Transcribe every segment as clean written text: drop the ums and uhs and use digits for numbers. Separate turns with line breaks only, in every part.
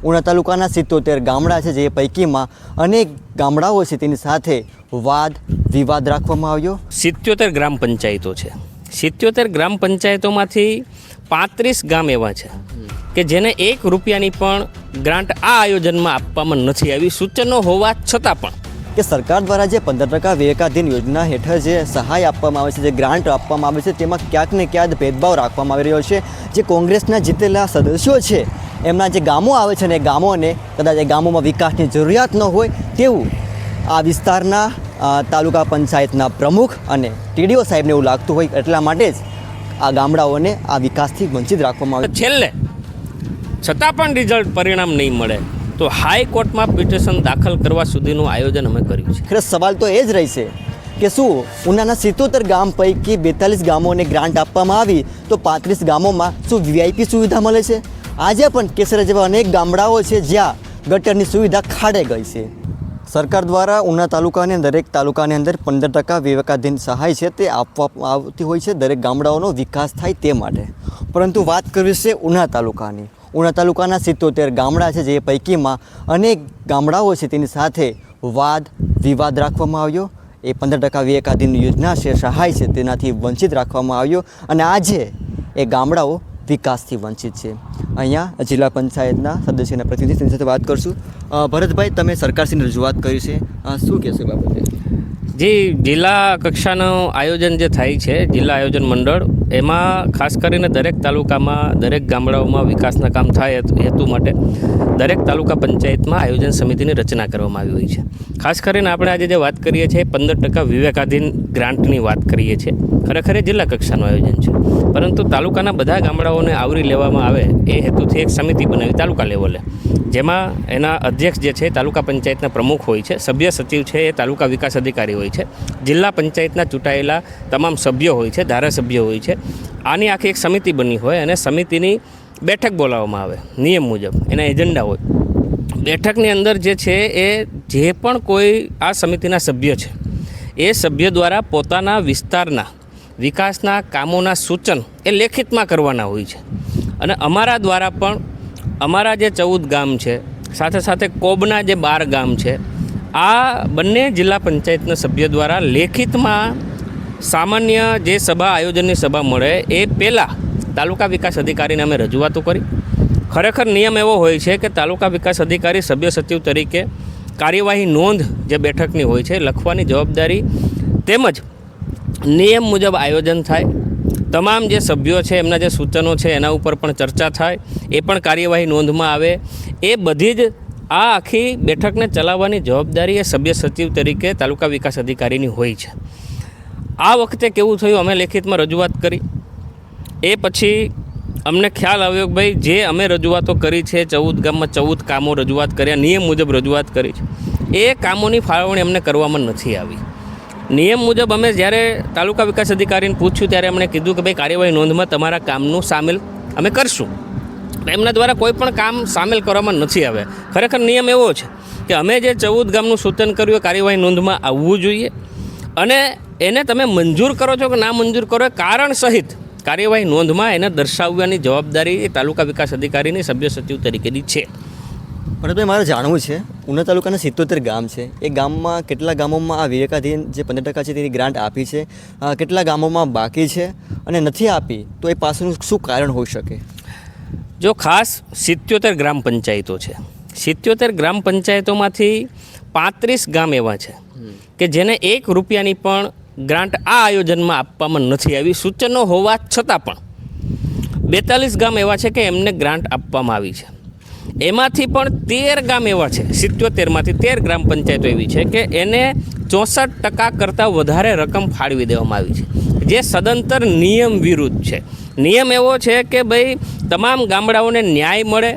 ઉના તાલુકાના 77 ગામડા છે, જે પૈકીમાં અનેક ગામડાઓ છે તેની સાથે વાદ વિવાદ રાખવામાં આવ્યો।
77 ગ્રામ પંચાયતો છે। 77 ગ્રામ પંચાયતોમાંથી 35 ગામ એવા છે કે જેને 1 રૂપિયાની પણ ગ્રાન્ટ આ આયોજનમાં આપવામાં નથી આવી, સૂચનો હોવા છતાં પણ
કે સરકાર દ્વારા જે 15% વિવેકાધીન યોજના હેઠળ જે સહાય આપવામાં આવે છે, જે ગ્રાન્ટ આપવામાં આવે છે, તેમાં ક્યાંક ને ક્યાંક ભેદભાવ રાખવામાં આવી રહ્યો છે। જે કોંગ્રેસના જીતેલા સદસ્યો છે એમના જે ગામો આવે છે ને એ ગામોને કદાચ એ ગામોમાં વિકાસની જરૂરિયાત ન હોય તેવું આ વિસ્તારના તાલુકા પંચાયતના પ્રમુખ અને ટીડીઓ સાહેબને એવું લાગતું હોય, એટલા માટે જ આ ગામડાઓને આ વિકાસથી વંચિત રાખવામાં આવે।
છેલ્લે છતાં પણ રિઝલ્ટ પરિણામ નહીં મળે તો હાઈકોર્ટમાં પિટિશન દાખલ કરવા સુધીનું આયોજન અમે કર્યું છે।
ખરેખર સવાલ તો એ જ રહેશે કે શું ઉનાના 77 ગામ પૈકી 42 ગામોને ગ્રાન્ટ આપવામાં આવી તો 35 ગામોમાં શું વીઆઈપી સુવિધા મળે છે? આજે પણ કેસરા જેવા અનેક ગામડાઓ છે જ્યાં ગટરની સુવિધા ખાડે ગઈ છે। સરકાર દ્વારા ઉના તાલુકાની દરેક તાલુકાની અંદર 15% વિવેકાધીન સહાય છે તે આપવામાં આવતી હોય છે દરેક ગામડાઓનો વિકાસ થાય તે માટે, પરંતુ વાત કરવી છે ઉના તાલુકાની। ઉના તાલુકાના 77 ગામડા છે, જે પૈકીમાં અનેક ગામડાઓ છે તેની સાથે વાદ વિવાદ રાખવામાં આવ્યો। એ 15% વિવેકાધીન યોજના છે, સહાય છે, તેનાથી વંચિત રાખવામાં આવ્યો અને આજે એ ગામડાઓ વિકાસથી વંચિત છે। અહીંયા જિલ્લા પંચાયતના સદસ્યના પ્રતિનિધિ સાથે વાત કરશું। ભરતભાઈ, તમે સરકારશ્રીની રજૂઆત કરી છે, શું કહેશો બાબતે?
જે જિલ્લા કક્ષાનું આયોજન જે થાય છે, જિલ્લા આયોજન મંડળ, એમાં ખાસ કરીને દરેક તાલુકામાં દરેક ગામડાઓમાં વિકાસના કામ થાય હેતુ માટે દરેક તાલુકા પંચાયતમાં આયોજન સમિતિની રચના કરવામાં આવી હોય છે। ખાસ કરીને આપણે આજે જે વાત કરીએ છીએ 15% વિવેકાધીન ગ્રાન્ટની વાત કરીએ છીએ, ખરેખર એ જિલ્લા કક્ષાનું આયોજન છે, પરંતુ તાલુકાના બધા ગામડાઓને આવરી લેવામાં આવે એ હેતુથી એક સમિતિ બનાવી તાલુકા લેવલે, જેમાં એના અધ્યક્ષ જે છે તાલુકા પંચાયતના પ્રમુખ હોય છે, સભ્ય સચિવ છે એ તાલુકા વિકાસ અધિકારી હોય છે, જિલ્લા પંચાયતના ચૂંટાયેલા તમામ સભ્યો હોય છે, ધારાસભ્યો હોય છે। આની આખી એક સમિતિ બની હોય અને સમિતિની બેઠક બોલાવવામાં આવે નિયમ મુજબ, એના એજન્ડા હોય। બેઠકની અંદર જે છે એ જે પણ કોઈ આ સમિતિના સભ્ય છે એ સભ્ય દ્વારા પોતાના વિસ્તારના વિકાસના કામોના સૂચન એ લેખિતમાં કરવાના હોય છે અને અમારા દ્વારા પણ અમારા જે 14 ગામ છે, સાથે સાથે કોબના જે 12 ગામ છે, આ બંને જિલ્લા પંચાયતના સભ્ય દ્વારા લેખિતમાં સામાન્ય જે સભા આયોજનની સભા મળે એ પહેલાં તાલુકા વિકાસ અધિકારીને અમે રજૂઆતો કરી। ખરેખર નિયમ એવો હોય છે કે તાલુકા વિકાસ અધિકારી સભ્ય સચિવ તરીકે કાર્યવાહી નોંધ જે બેઠકની હોય છે લખવાની જવાબદારી, તેમજ નિયમ મુજબ આયોજન થાય, તમામ જે સભ્યો છે એમના જે સૂચનો છે એના ઉપર પણ ચર્ચા થાય, એ પણ કાર્યવાહી નોંધમાં આવે। એ બધી જ આ આખી બેઠકને ચલાવવાની જવાબદારી એ સભ્ય સચિવ તરીકે તાલુકા વિકાસ અધિકારીની હોય છે। આ વખતે કેવું થયું, અમે લેખિતમાં રજૂઆત કરી, એ પછી અમને ખ્યાલ આવ્યો કે ભાઈ જે અમે રજૂઆતો કરી છે 14 ગામમાં 14 કામો રજૂઆત કર્યા, નિયમ મુજબ રજૂઆત કરી છે, એ કામોની ફાળવણી અમને કરવામાં નથી આવી। નિયમ મુજબ અમે જ્યારે તાલુકા વિકાસ અધિકારીને પૂછ્યું ત્યારે એમણે કીધું કે ભાઈ કાર્યવાહી નોંધમાં તમારા કામનું સામેલ અમે કરશું, એમના દ્વારા કોઈ પણ કામ સામેલ કરવામાં નથી આવે। ખરેખર નિયમ એવો છે કે અમે જે 14 ગામનું સૂચન કર્યું એ કાર્યવાહી નોંધમાં આવવું જોઈએ અને એને તમે મંજૂર કરો છો કે ના મંજૂર કરો એ કારણ સહિત કાર્યવાહી નોંધમાં એને દર્શાવવાની જવાબદારી એ તાલુકા વિકાસ અધિકારીની સભ્ય સચિવ તરીકેની છે।
ભરતભાઈ, મારે જાણવું છે, ઉના તાલુકાના 77 ગામ છે, એ ગામમાં કેટલા ગામોમાં આ વિવેકાધીન જે 15% છે તેની ગ્રાન્ટ આપી છે, કેટલા ગામોમાં બાકી છે અને નથી આપી તો એ પાછળનું શું કારણ હોઈ શકે?
જો ખાસ 77 ગ્રામ પંચાયતો છે, 77 ગ્રામ પંચાયતોમાંથી 35 ગામ એવા છે કે જેને 1 રૂપિયાની પણ ગ્રાન્ટ આ આયોજનમાં આપવામાં નથી આવી, સૂચનો હોવા છતાં પણ 42 ગામ એવા છે કે એમને ગ્રાન્ટ આપવામાં આવી છે। એમાંથી પણ 13 ગામ એવા છે, 77માંથી 13 ગ્રામ પંચાયતો એવી છે કે એને 64% કરતાં વધારે રકમ ફાળવી દેવામાં આવી છે, જે સદંતર નિયમ વિરુદ્ધ છે। નિયમ એવો છે કે ભાઈ તમામ ગામડાઓને ન્યાય મળે,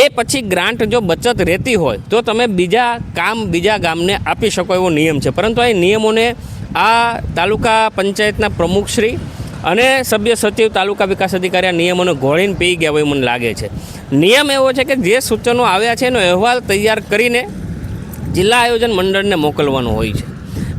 એ પછી ગ્રાન્ટ જો બચત રહેતી હોય તો તમે બીજા ગામને આપી શકો એવો નિયમ છે, પરંતુ આ નિયમોને આ તાલુકા પંચાયતના પ્રમુખશ્રી અને સભ્ય સચિવ તાલુકા વિકાસ અધિકારી આ નિયમોને ઘોળીને પી ગયા હોય મને લાગે છે। નિયમ એવો છે કે જે સૂચનો આવ્યા છે એનો અહેવાલ તૈયાર કરીને જિલ્લા આયોજન મંડળને મોકલવાનો હોય છે,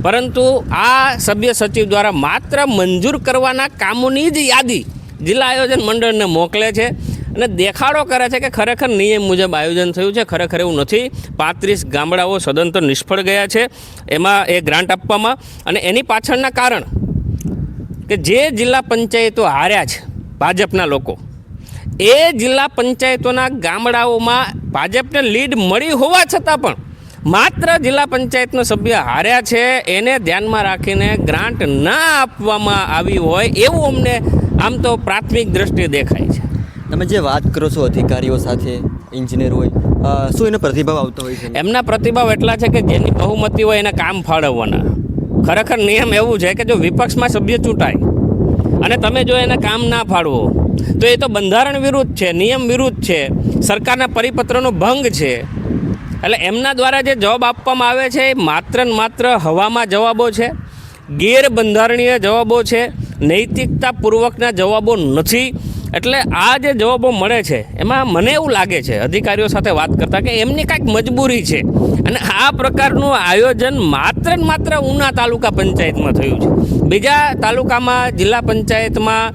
પરંતુ આ સભ્ય સચિવ દ્વારા માત્ર મંજૂર કરવાના કામોની જ યાદી જિલ્લા આયોજન મંડળને મોકલે છે અને દેખાડો કરે છે કે ખરેખર નિયમ મુજબ આયોજન થયું છે. ખરેખર એવું નથી. 35 ગામડાઓ સદંતર નિષ્ફળ ગયા છે એમાં એ ગ્રાન્ટ આપવામાં, અને એની પાછળના કારણ કે જે જિલ્લા પંચાયતો હાર્યા છે ભાજપના લોકો, એ જિલ્લા પંચાયતોના ગામડાઓમાં ભાજપને લીડ મળી હોવા છતાં પણ માત્ર જિલ્લા પંચાયતનો સભ્ય હાર્યા છે એને ધ્યાનમાં રાખીને ગ્રાન્ટ ના આપવામાં આવી હોય એવું અમને આમ તો પ્રાથમિક દ્રષ્ટિએ દેખાય છે.
તમે જે વાત કરો છો અધિકારીઓ સાથે, એન્જિનિયર હોય, શું એનો પ્રતિભાવ આવતો હોય છે?
એમના પ્રતિભાવ એટલા છે કે જેની બહુમતી હોય એને કામ ફાળવવાના. ખરેખર નિયમ એવું છે કે જો વિપક્ષમાં સભ્ય ચૂંટાય અને તમે જો એને કામ ના ફાળવો તો એ તો બંધારણ વિરુદ્ધ છે, નિયમ વિરુદ્ધ છે, સરકારના પરિપત્રનો ભંગ છે. એટલે એમના દ્વારા જે જવાબ આપવામાં આવે છે એ માત્ર ને માત્ર હવામાં જવાબો છે, ગેરબંધારણીય જવાબો છે, નૈતિકતાપૂર્વકના જવાબો નથી. એટલે આ જે જવાબો મળે છે એમાં મને એવું લાગે છે અધિકારીઓ સાથે વાત કરતાં કે એમની કાંઈક મજબૂરી છે, અને આ પ્રકારનું આયોજન માત્ર ને માત્ર ઉના તાલુકા પંચાયતમાં થયું છે. બીજા તાલુકામાં, જિલ્લા પંચાયતમાં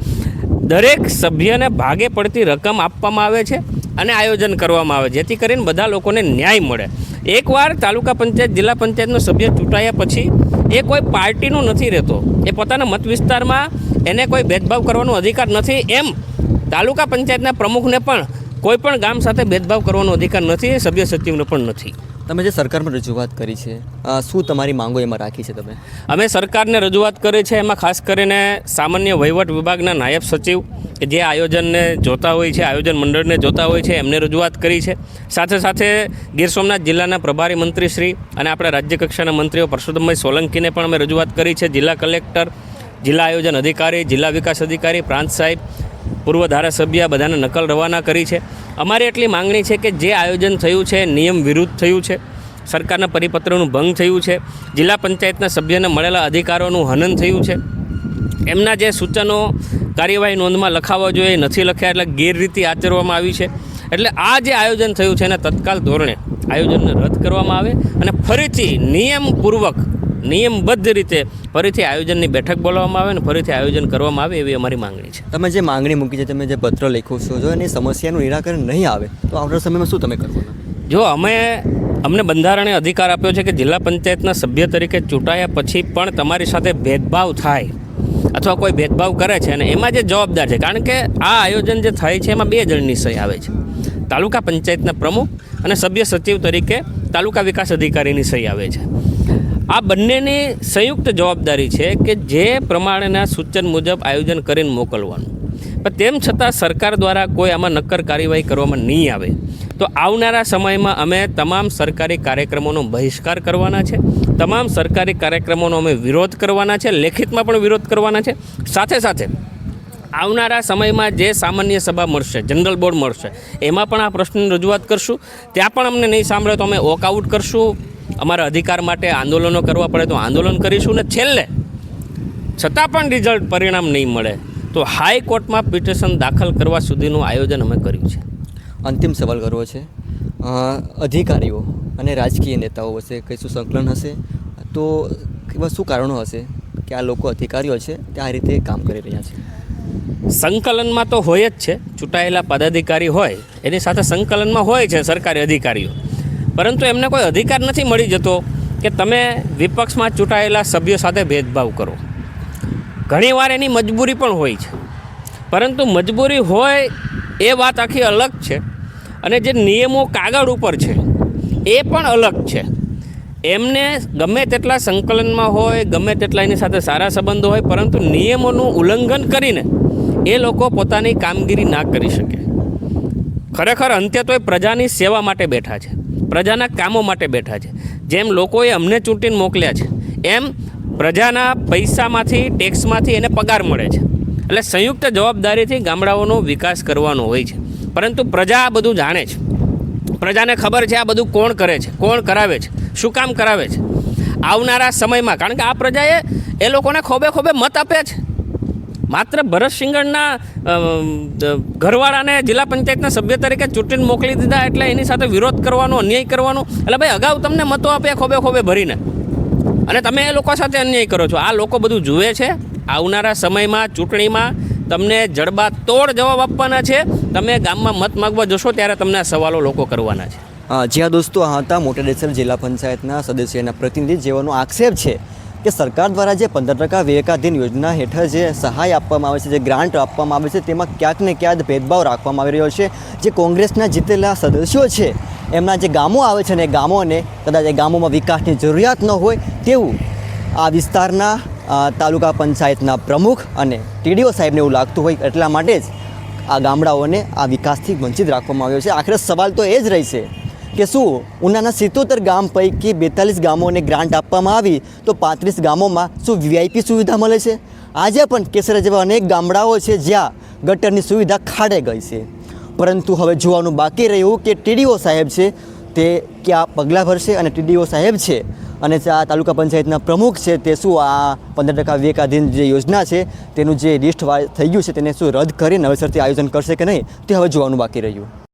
દરેક સભ્યને ભાગે પડતી રકમ આપવામાં આવે છે અને આયોજન કરવામાં આવે જેથી કરીને બધા લોકોને ન્યાય મળે. એકવાર તાલુકા પંચાયત, જિલ્લા પંચાયતનો સભ્ય ચૂંટાયા પછી એ કોઈ પાર્ટીનો નથી રહેતો, એ પોતાના મત વિસ્તારમાં એને કોઈ ભેદભાવ કરવાનો અધિકાર નથી. એમ તાલુકા પંચાયતના પ્રમુખને પણ કોઈ પણ ગામ સાથે ભેદભાવ કરવાનો અધિકાર નથી, સભ્ય સચિવને પણ નથી.
તમે જે સરકારમાં રજૂઆત કરી છે, શું તમારી માંગો એમાં રાખી છે તમે?
અમે સરકારને રજૂઆત કરી છે, એમાં ખાસ કરીને સામાન્ય વહીવટ વિભાગના નાયબ સચિવ કે જે આયોજનને જોતા હોય છે, આયોજન મંડળને જોતા હોય છે, એમને રજૂઆત કરી છે. સાથે સાથે ગીર સોમનાથ જિલ્લાના પ્રભારી મંત્રી શ્રી અને આપણા રાજ્ય કક્ષાના મંત્રીઓ પરસોત્તમભાઈ સોલંકીને પણ અમે રજૂઆત કરી છે. જિલ્લા કલેક્ટર, જિલ્લા આયોજન અધિકારી, જિલ્લા વિકાસ અધિકારી, પ્રાંત સાહેબ, પૂર્વ ધારાસભ્ય બધાને નકલ રવાના કરી છે. અમારી એટલી માંગણી છે કે જે આયોજન થયું છે નિયમ વિરુદ્ધ થયું છે, સરકારના પરિપત્રનું ભંગ થયું છે, જિલ્લા પંચાયતના સભ્યને મળેલા અધિકારોનું હનન થયું છે, એમના જે સૂચનો કાર્યવાહી નોંધમાં લખાવવા જોઈએ નથી લખ્યા, એટલે ગેરરીતિ આચરવામાં આવી છે. એટલે આ જે આયોજન થયું છે એને તત્કાલ ધોરણે આયોજનને રદ કરવામાં આવે અને ફરીથી નિયમપૂર્વક, નિયમબદ્ધ રીતે ફરીથી આયોજનની બેઠક બોલાવવામાં આવે અને ફરીથી આયોજન કરવામાં આવે એવી અમારી માંગણી છે.
તમે જે માંગણી મૂકી છે, તમે જે પત્ર લખો છો, જો એની સમસ્યાનું નિરાકરણ નહીં આવે તો આવનારા સમયમાં શું તમે કરવાના?
જો અમને બંધારણે અધિકાર આપ્યો છે કે જિલ્લા પંચાયતના સભ્ય તરીકે ચૂંટાયા પછી પણ તમારી સાથે ભેદભાવ થાય અથવા કોઈ ભેદભાવ કરે છે અને એમાં જે જવાબદાર છે, કારણ કે આ આયોજન જે થાય છે એમાં 2 જણની સહી આવે છે, તાલુકા પંચાયતના પ્રમુખ અને સભ્ય સચિવ તરીકે તાલુકા વિકાસ અધિકારીની સહી આવે છે. આ બંનેની સંયુક્ત જવાબદારી છે કે જે પ્રમાણેના સૂચન મુજબ આયોજન કરીને મોકલવાનું. પણ તેમ છતાં સરકાર દ્વારા કોઈ આમાં નક્કર કાર્યવાહી કરવામાં નહીં આવે તો આવનારા સમયમાં અમે તમામ સરકારી કાર્યક્રમોનો બહિષ્કાર કરવાના છે, તમામ સરકારી કાર્યક્રમોનો અમે વિરોધ કરવાના છે, લેખિતમાં પણ વિરોધ કરવાના છે. સાથે સાથે આવનારા સમયમાં જે સામાન્ય સભા મળશે, જનરલ બોર્ડ મળશે, એમાં પણ આ પ્રશ્નની રજૂઆત કરશું. ત્યાં પણ અમને નહીં સાંભળે તો અમે વોકઆઉટ કરશું, અમારા અધિકાર માટે આંદોલનો કરવા પડે તો આંદોલન કરીશું. ને છેલ્લે છતાં પણ રિઝલ્ટ, પરિણામ નહીં મળે તો હાઈકોર્ટમાં પિટિશન દાખલ કરવા સુધીનું આયોજન અમે કર્યું છે.
અંતિમ સવાલ કરવો છે, અધિકારીઓ અને રાજકીય નેતાઓ વચ્ચે કંઈ શું સંકલન હશે? તો એવા શું કારણો હશે કે આ લોકો અધિકારીઓ છે તે આ રીતે કામ કરી રહ્યા છે?
સંકલનમાં તો હોય જ છે, ચૂંટાયેલા પદાધિકારી હોય એની સાથે સંકલનમાં હોય છે સરકારી અધિકારીઓ, પરંતુ એમને કોઈ અધિકાર નથી મળી જતો કે તમે વિપક્ષમાં ચૂંટાયેલા સભ્યો સાથે ભેદભાવ કરો. ઘણીવાર એની મજબૂરી પણ હોય છે, પરંતુ મજબૂરી હોય એ વાત આખી અલગ છે અને જે નિયમો કાગળ ઉપર છે એ પણ અલગ છે. એમને ગમે તેટલા સંકલનમાં હોય, ગમે તેટલા એની સાથે સારા સંબંધો હોય, પરંતુ નિયમોનું ઉલ્લંઘન કરીને એ લોકો પોતાની કામગીરી ના કરી શકે. ખરેખર અંતે તો એ પ્રજાની સેવા માટે બેઠા છે, પ્રજાના કામો માટે બેઠા છે. જેમ લોકોએ અમને ચૂંટીને મોકલ્યા છે એમ પ્રજાના પૈસામાંથી, ટેક્સમાંથી એને પગાર મળે છે. એટલે સંયુક્ત જવાબદારીથી ગામડાઓનો વિકાસ કરવાનો હોય છે. પરંતુ પ્રજા આ બધું જાણે છે, પ્રજાને ખબર છે આ બધું કોણ કરે છે, કોણ કરાવે છે, શું કામ કરાવે છે. આવનારા સમયમાં, કારણ કે આ પ્રજાએ એ લોકોને ખોબે ખોબે મત આપ્યા છે. માત્ર ભરત સિંગણના ઘરવાળાને જિલ્લા પંચાયતના સભ્ય તરીકે ચૂંટીને મોકલી દીધા એટલે એની સાથે વિરોધ કરવાનો, અન્યાય કરવાનો. એટલે ભાઈ અગાઉ તમને મતો આપ્યા ખોબે ખોબે ભરીને, અને તમે એ લોકો સાથે અન્યાય કરો છો. આ લોકો બધું જુએ છે. આવનારા સમયમાં ચૂંટણીમાં તમને જડબાતોડ જવાબ આપવાના છે. તમે ગામમાં મત માગવા જશો ત્યારે તમને આ સવાલો લોકો કરવાના છે.
જ્યાં દોસ્તો આ હતા મોટા ડેસર જિલ્લા પંચાયતના સદસ્યના પ્રતિનિધિ, જેઓનો આક્ષેપ છે કે સરકાર દ્વારા જે 15% વિવેકાધીન યોજના હેઠળ જે સહાય આપવામાં આવે છે, જે ગ્રાન્ટ આપવામાં આવે છે, તેમાં ક્યાંક ને ક્યાંક ભેદભાવ રાખવામાં આવી રહ્યો છે. જે કોંગ્રેસના જીતેલા સદસ્યો છે એમના જે ગામો આવે છે ને ગામોને કદાચ એ ગામોમાં વિકાસની જરૂરિયાત ન હોય તેવું આ વિસ્તારના તાલુકા પંચાયતના પ્રમુખ અને ટીડીઓ સાહેબને એવું લાગતું હોય, એટલા માટે જ આ ગામડાઓને આ વિકાસથી વંચિત રાખવામાં આવ્યો છે. આખરે સવાલ તો એ જ રહેશે કે શું ઉનાના 77 ગામ પૈકી 42 ગામોને ગ્રાન્ટ આપવામાં આવી તો 35 ગામોમાં શું વીઆઈપી સુવિધા મળે છે? આજે પણ કેસરા જેવા અનેક ગામડાઓ છે જ્યાં ગટરની સુવિધા ખાડે ગઈ છે. પરંતુ હવે જોવાનું બાકી રહ્યું કે ટીડીઓ સાહેબ છે તે ક્યાં પગલાં ભરશે, અને ટીડીઓ સાહેબ છે અને આ તાલુકા પંચાયતના પ્રમુખ છે તે શું આ 15% વિવેકાધીન જે યોજના છે તેનું જે લિસ્ટ થઈ ગયું છે તેને શું રદ કરી નવેસરથી આયોજન કરશે કે નહીં, તે હવે જોવાનું બાકી રહ્યું.